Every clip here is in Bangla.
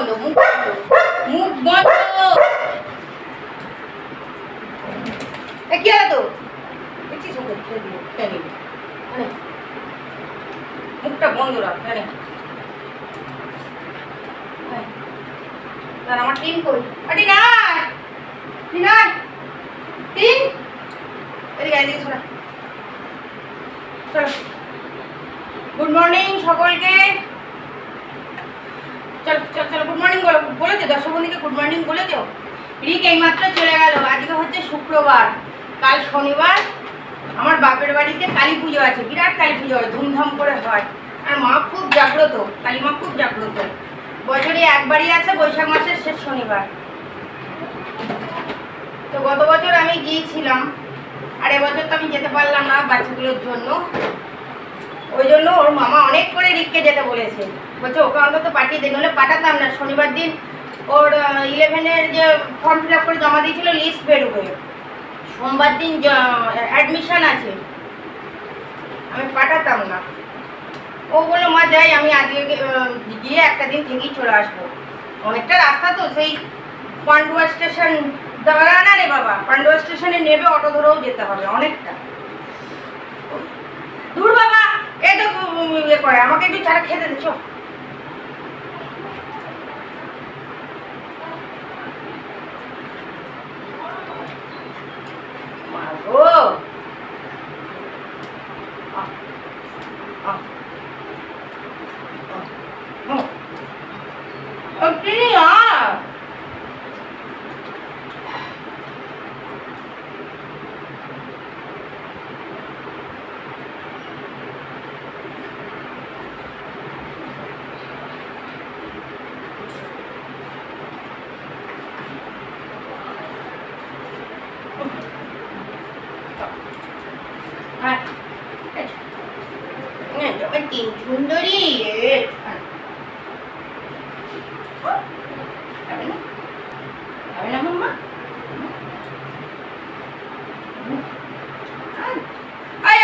বন্ধ, মুখ বন্ধ, মুখ বন্ধ। কি হলো তো? দেখছিস ওকে খেয়ে দিল, খেয়ে নিবি। মুখটা বন্ধ রাখ। আমার টিন কই? টিন এদিকে এদিকে শোনা। চলো, গুড মর্নিং সকলকে। চলো চলো চলো, গুড মর্নিং বলেছো দর্শক বন্ধুকে? গুড মর্নিং বলেছো? রিক এইমাত্র চলে গেল। আজকে হচ্ছে শুক্রবার, কাল শনিবার। আমার বাপের বাড়িতে কালী পুজো আছে, বিরাট কালী পুজো হয়, ধুমধাম করে হয়। আর মা খুব জাগ্রত, কালী মা খুব জাগ্রত। বছরে একবারই আছে, বৈশাখ মাসের শেষ শনিবার। তো গত বছর আমি গিয়েছিলাম, আর এবছর তো আমি যেতে পারলাম না বাচ্চাগুলোর জন্য। ওই জন্য ওর মামা অনেক করে রিককে যেতে বলেছে, বলছে ওকে অন্তত পাঠিয়ে দিন, হলে পাঠাতাম না। শনিবার দিন ওর 11-এর যে ফর্ম ফিল আপ করে জমা দিয়েছিল, লিস্ট বেরোবে। সোমবার দিন অ্যাডমিশন আছে, আমি পাঠাতাম না। ও বললো মা যাই, আমি আজকে গিয়ে একটা দিন থেকেই চলে আসবো। অনেকটা রাস্তা তো, সেই পান্ডুয়া স্টেশন দাঁড়া না রে বাবা, পান্ডুয়া স্টেশনে নেবে অটো ধরেও যেতে হবে, অনেকটা দূর বাবা। এই তো ইয়ে করে, আমাকে একটু চাটা খেতে দিচ্ছ। সুন্দরী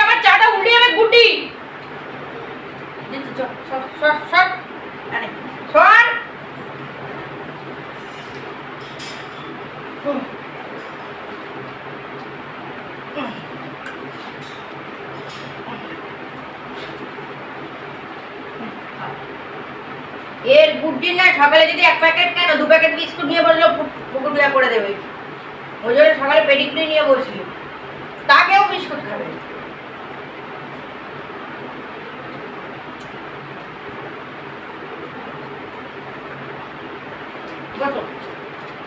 আমার চাটা উল্টে যাবে গুটি। এর গুড্ডি না, সকালে যদি 1 প্যাকেট কেন 2 প্যাকেট বিস্কুট নিয়ে বললো পুকুর বিয়া করে দেবে। ওই জন্য সকালে পেডিগ্রি নিয়ে বসলি, তাকেও বিস্কুট খাবে।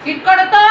শীত করো তো।